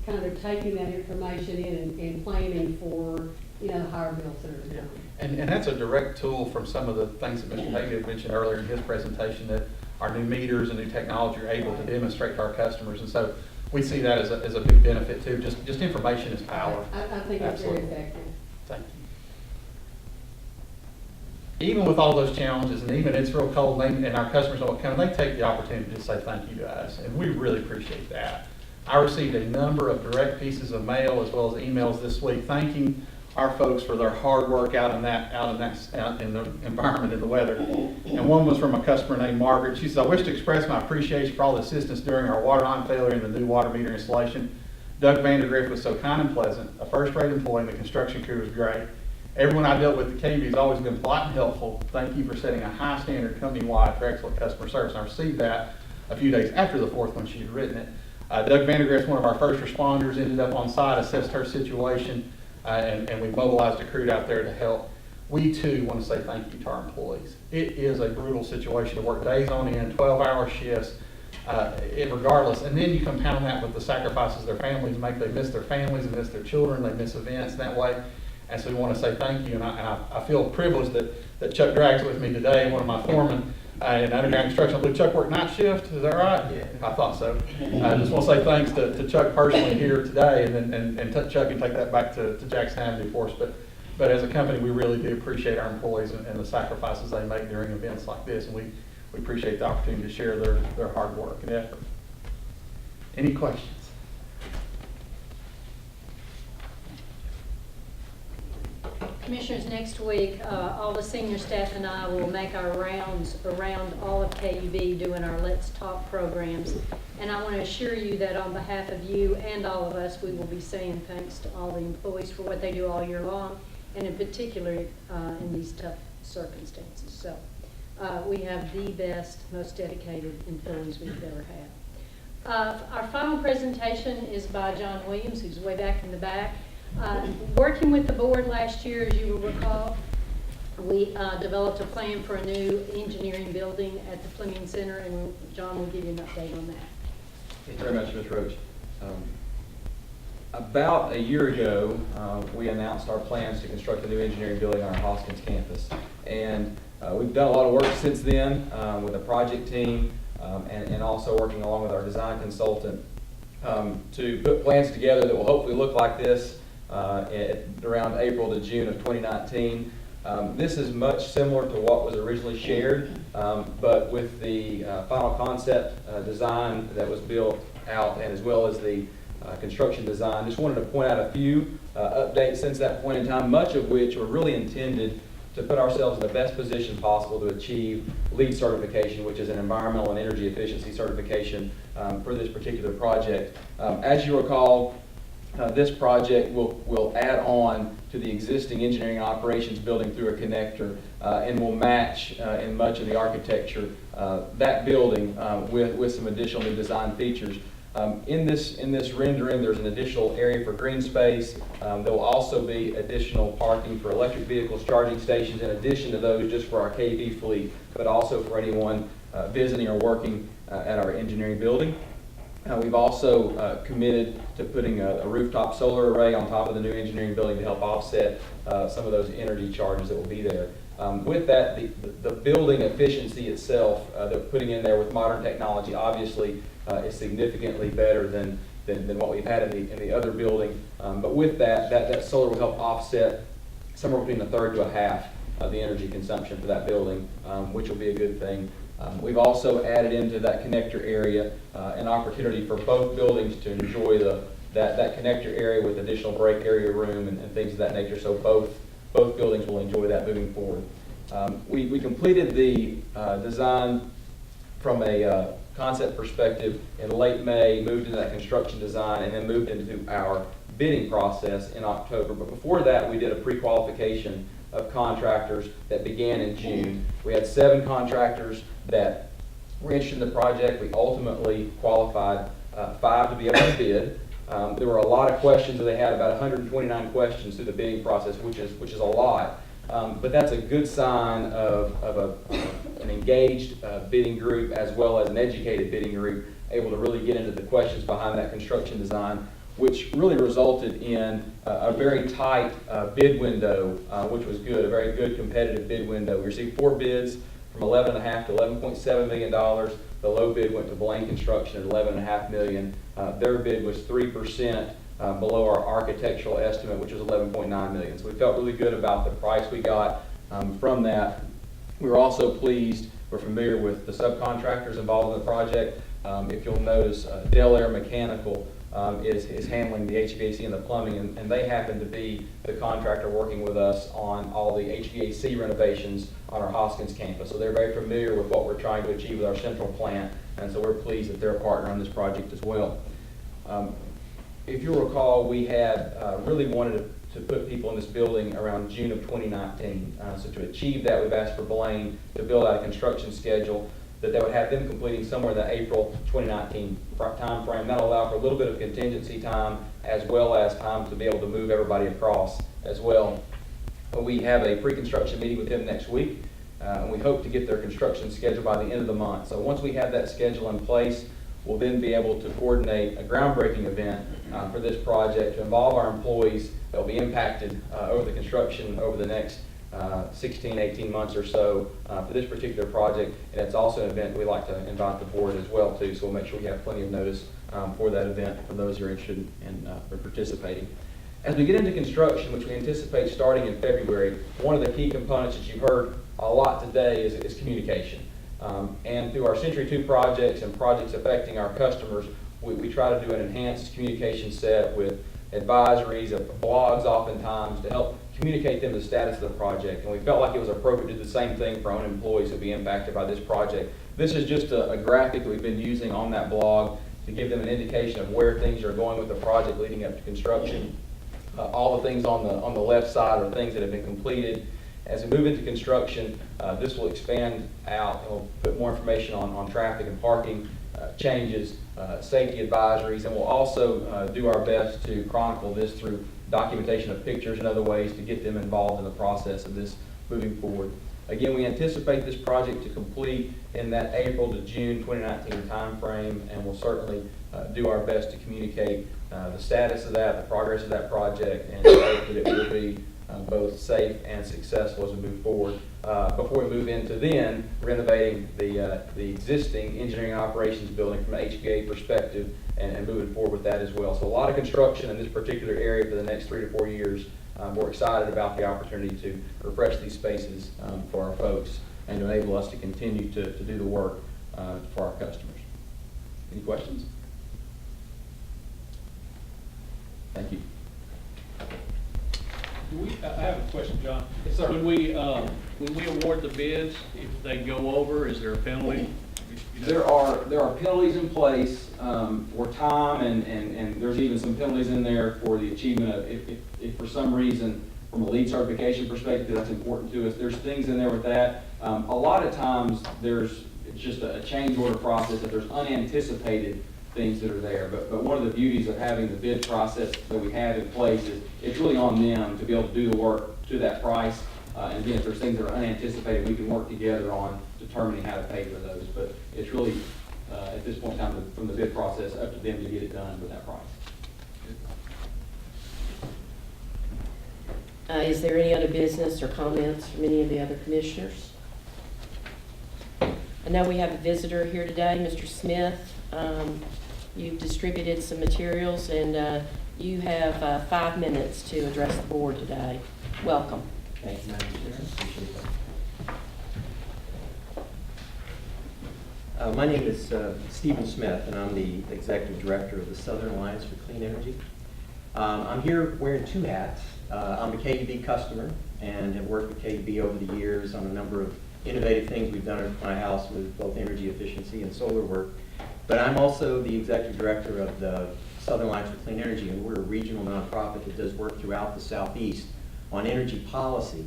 kind of taking that information in and planning for, you know, the higher bills that are coming. And that's a direct tool from some of the things that Mr. Hagan had mentioned earlier in his presentation, that our new meters and new technology are able to demonstrate to our customers. And so we see that as a big benefit too. Just information is power. I think it's very effective. Thank you. Even with all those challenges, and even it's real cold, and our customers don't come, they take the opportunity to say thank you to us, and we really appreciate that. I received a number of direct pieces of mail as well as emails this week thanking our folks for their hard work out in the environment and the weather. And one was from a customer named Margaret. She says, I wish to express my appreciation for all the assistance during our water line failure and the new water meter installation. Doug Vandergrift was so kind and pleasant, a first-rate employee, and the construction crew was great. Everyone I dealt with at KUB has always been polite and helpful. Thank you for setting a high standard company-wide for excellent customer service. And I received that a few days after the 4th when she had written it. Doug Vandergrift, one of our first responders, ended up on site, assessed her situation, and we mobilized a crew out there to help. We too want to say thank you to our employees. It is a brutal situation to work days on end, 12-hour shifts, regardless. And then you compound that with the sacrifices their families make. They miss their families, they miss their children, they miss events that way. And so we want to say thank you. And I feel privileged that Chuck Dragg's with me today, one of my foremen in underground construction. I believe Chuck worked night shift, is that right? Yeah. I thought so. I just want to say thanks to Chuck personally here today, and Chuck can take that back to Jackson Avenue for us. But as a company, we really do appreciate our employees and the sacrifices they make during events like this, and we appreciate the opportunity to share their hard work and effort. Any questions? Commissioners, next week, all the senior staff and I will make our rounds around all of KUB doing our Let's Talk programs. And I want to assure you that on behalf of you and all of us, we will be saying thanks to all the employees for what they do all year long, and in particular in these tough circumstances. So we have the best, most dedicated employees we've ever had. Our final presentation is by John Williams, who's way back in the back. Working with the board last year, as you will recall, we developed a plan for a new engineering building at the Fleming Center, and John will give you an update on that. Thank you very much, Ms. Roach. About a year ago, we announced our plans to construct a new engineering building on our Hoskins campus. And we've done a lot of work since then with the project team and also working along with our design consultant to put plans together that will hopefully look like this around April to June of 2019. This is much similar to what was originally shared, but with the final concept design that was built out, and as well as the construction design. Just wanted to point out a few updates since that point in time, much of which were really intended to put ourselves in the best position possible to achieve LEED certification, which is an environmental and energy efficiency certification for this particular project. As you recall, this project will add on to the existing engineering operations building through a connector and will match in much of the architecture that building with some additional new design features. In this rendering, there's an additional area for green space. There will also be additional parking for electric vehicles, charging stations, in addition to those just for our KUB fleet, but also for anyone visiting or working at our engineering building. We've also committed to putting a rooftop solar array on top of the new engineering building to help offset some of those energy charges that will be there. With that, the building efficiency itself that we're putting in there with modern technology obviously is significantly better than what we've had in the other building. But with that solar will help offset somewhere between a third to a half of the energy consumption for that building, which will be a good thing. We've also added into that connector area an opportunity for both buildings to enjoy that connector area with additional break area room and things of that nature, so both buildings will enjoy that moving forward. We completed the design from a concept perspective in late May, moved into that construction design, and then moved into our bidding process in October. But before that, we did a pre-qualification of contractors that began in June. We had 7 contractors that were interested in the project. We ultimately qualified 5 to be able to bid. There were a lot of questions that they had, about 129 questions through the bidding process, which is a lot. But that's a good sign of an engaged bidding group as well as an educated bidding group, able to really get into the questions behind that construction design, which really resulted in a very tight bid window, which was good, a very good competitive bid window. We received 4 bids from $11.5 to $11.7 million. The low bid went to Blaine Construction at $11.5 million. Their bid was 3% below our architectural estimate, which was $11.9 million. So we felt really good about the price we got from that. We were also pleased, we're familiar with the subcontractors involved in the project. If you'll notice, Del Air Mechanical is handling the HVAC and the plumbing, and they happen to be the contractor working with us on all the HVAC renovations on our Hoskins campus. So they're very familiar with what we're trying to achieve with our central plant, and so we're pleased that they're a partner on this project as well. If you'll recall, we had really wanted to put people in this building around June of 2019. So to achieve that, we've asked for Blaine to build out a construction schedule that would have them completing somewhere in the April 2019 time frame. That'll allow for a little bit of contingency time as well as time to be able to move everybody across as well. But we have a pre-construction meeting with them next week, and we hope to get their construction schedule by the end of the month. So once we have that schedule in place, we'll then be able to coordinate a groundbreaking event for this project to involve our employees that will be impacted over the construction over the next 16, 18 months or so for this particular project. And it's also an event we like to invite the board as well too, so we'll make sure we have plenty of notice for that event for those who are interested in participating. As we get into construction, which we anticipate starting in February, one of the key components that you've heard a lot today is communication. And through our Century 2 projects and projects affecting our customers, we try to do an enhanced communication set with advisories, blogs oftentimes, to help communicate them the status of the project. And we felt like it was appropriate to do the same thing for our own employees who will be impacted by this project. This is just a graphic that we've been using on that blog to give them an indication of where things are going with the project leading up to construction. All the things on the left side are things that have been completed. As we move into construction, this will expand out and we'll put more information on traffic and parking changes, safety advisories, and we'll also do our best to chronicle this through documentation of pictures and other ways to get them involved in the process of this moving forward. Again, we anticipate this project to complete in that April to June 2019 timeframe, and we'll certainly do our best to communicate the status of that, the progress of that project, and hope that it will be both safe and successful as we move forward. Before we move into then renovating the existing engineering operations building from an HVA perspective and moving forward with that as well. So a lot of construction in this particular area for the next 3 to 4 years. We're excited about the opportunity to refresh these spaces for our folks and to enable us to continue to do the work for our customers. Any questions? Thank you. I have a question, John. Yes, sir. When we award the bids, if they go over, is there a penalty? There are penalties in place for time, and there's even some penalties in there for the achievement of, if for some reason, from a lead certification perspective, that's important to us. There's things in there with that. A lot of times, it's just a change order process if there's unanticipated things that are there. But one of the beauties of having the bid process that we have in place is it's really on them to be able to do the work to that price. And again, if there's things that are unanticipated, we can work together on determining how to pay for those. But it's really, at this point in time, from the bid process, up to them to get it done with that price. Is there any other business or comments from any of the other commissioners? I know we have a visitor here today, Mr. Smith. You've distributed some materials, and you have 5 minutes to address the board today. Welcome. Thank you, Madam Chair. Appreciate that. My name is Stephen Smith, and I'm the Executive Director of the Southern Alliance for Clean Energy. I'm here wearing 2 hats. I'm a KUB customer and have worked with KUB over the years on a number of innovative things we've done at my house with both energy efficiency and solar work. But I'm also the Executive Director of the Southern Alliance for Clean Energy, and we're a regional nonprofit that does work throughout the Southeast on energy policy.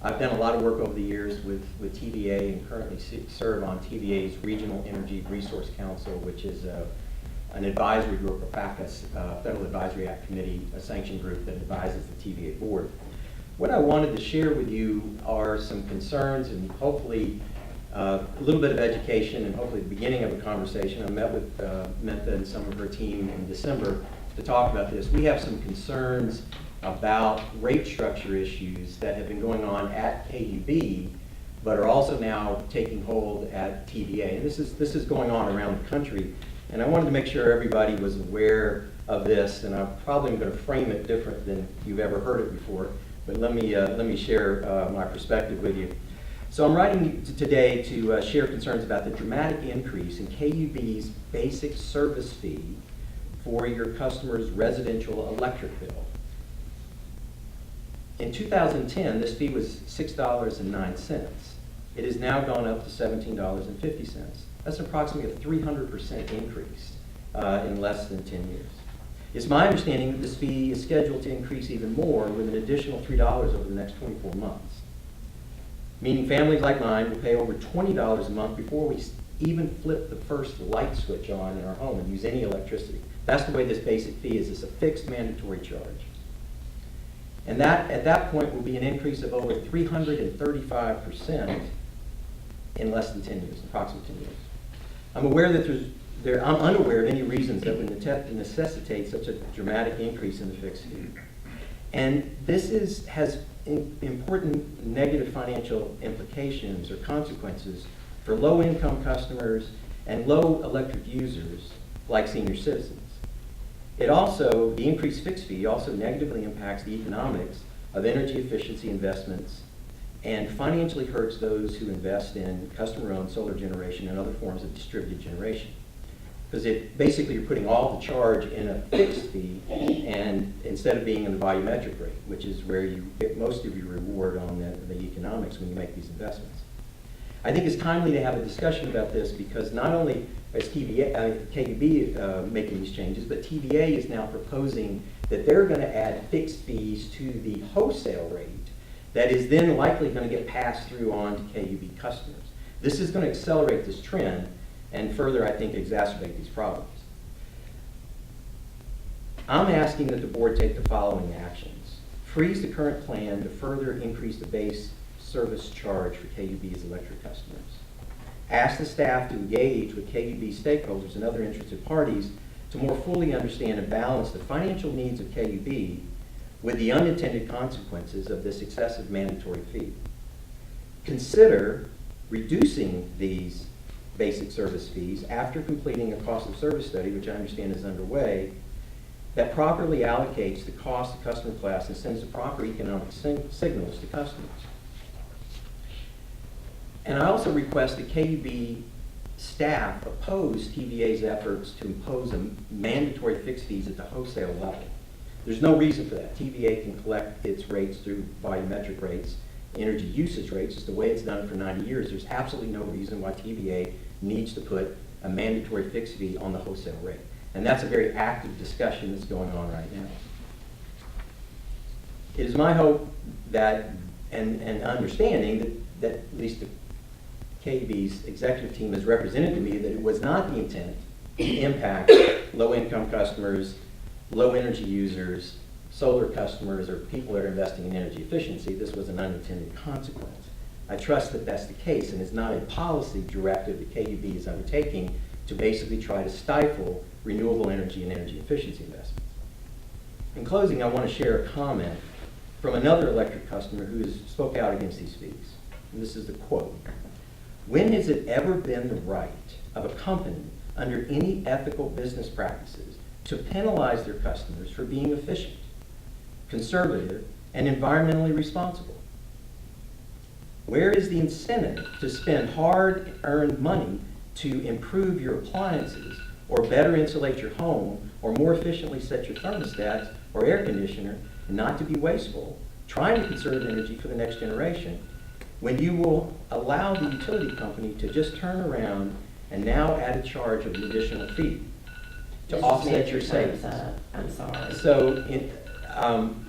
I've done a lot of work over the years with TVA and currently serve on TVA's Regional Energy Resource Council, which is an advisory group, a FACUS, Federal Advisory Act Committee, a sanctioned group that advises the TVA board. What I wanted to share with you are some concerns and hopefully a little bit of education and hopefully the beginning of a conversation. I met with Mentha and some of her team in December to talk about this. We have some concerns about rate structure issues that have been going on at KUB, but are also now taking hold at TVA. And this is going on around the country. And I wanted to make sure everybody was aware of this, and I'm probably going to frame it different than you've ever heard it before. But let me share my perspective with you. So I'm writing today to share concerns about the dramatic increase in KUB's basic service fee for your customer's residential electric bill. In 2010, this fee was $6.09. It has now gone up to $17.50. That's approximately a 300% increase in less than 10 years. It's my understanding that this fee is scheduled to increase even more with an additional $3 over the next 24 months. Meaning families like mine will pay over $20 a month before we even flip the first light switch on in our home and use any electricity. That's the way this basic fee is. It's a fixed mandatory charge. And that, at that point, will be an increase of over 335% in less than 10 years, approximately 10 years. I'm aware that I'm unaware of any reasons that would necessitate such a dramatic increase in the fixed fee. And this has important negative financial implications or consequences for low-income customers and low electric users like senior citizens. The increased fixed fee also negatively impacts the economics of energy efficiency investments and financially hurts those who invest in customer-owned solar generation and other forms of distributed generation. Because basically you're putting all the charge in a fixed fee and instead of being in the volumetric rate, which is where you get most of your reward on the economics when you make these investments. I think it's timely to have a discussion about this because not only is KUB making these changes, but TVA is now proposing that they're going to add fixed fees to the wholesale rate that is then likely going to get passed through on to KUB customers. This is going to accelerate this trend and further, I think, exacerbate these problems. I'm asking that the board take the following actions. Freeze the current plan to further increase the base service charge for KUB's electric customers. Ask the staff to engage with KUB stakeholders and other interested parties to more fully understand and balance the financial needs of KUB with the unintended consequences of this excessive mandatory fee. Consider reducing these basic service fees after completing a cost of service study, which I understand is underway, that properly allocates the cost to customer class and sends the proper economic signals to customers. And I also request that KUB staff oppose TVA's efforts to impose a mandatory fixed fees at the wholesale level. There's no reason for that. TVA can collect its rates through volumetric rates, energy usage rates. It's the way it's done it for 90 years. There's absolutely no reason why TVA needs to put a mandatory fixed fee on the wholesale rate. And that's a very active discussion that's going on right now. It is my hope that, and understanding that at least the KUB's executive team has represented to me that it was not the intent to impact low-income customers, low-energy users, solar customers, or people that are investing in energy efficiency. This was an unintended consequence. I trust that that's the case and is not a policy directive that KUB is undertaking to basically try to stifle renewable energy and energy efficiency investments. In closing, I want to share a comment from another electric customer who has spoke out against these fees. And this is the quote. "When has it ever been the right of a company under any ethical business practices to penalize their customers for being efficient, conservative, and environmentally responsible? Where is the incentive to spend hard-earned money to improve your appliances or better insulate your home or more efficiently set your thermostats or air conditioner and not to be wasteful, trying to conserve energy for the next generation, when you will allow the utility company to just turn around and now add a charge of an additional fee to Mrs. offset Smith, your time's savings?" up. I'm sorry. So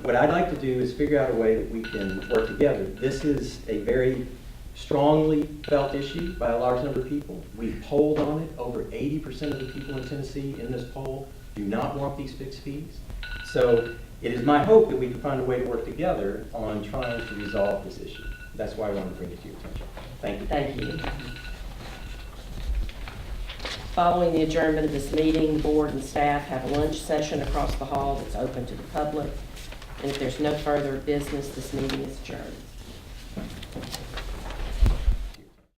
what I'd like to do is figure out a way that we can work together. This is a very strongly felt issue by a large number of people. We've polled on it. Over 80% of the people in Tennessee in this poll do not want these fixed fees. So it is my hope that we can find a way to work together on trying to resolve this issue. That's why I wanted to bring it to your attention. Thank you. Thank you. Following the adjournment of this meeting, the board and staff have a lunch session across the hall that's open to the public. And if there's no further business, this meeting is adjourned.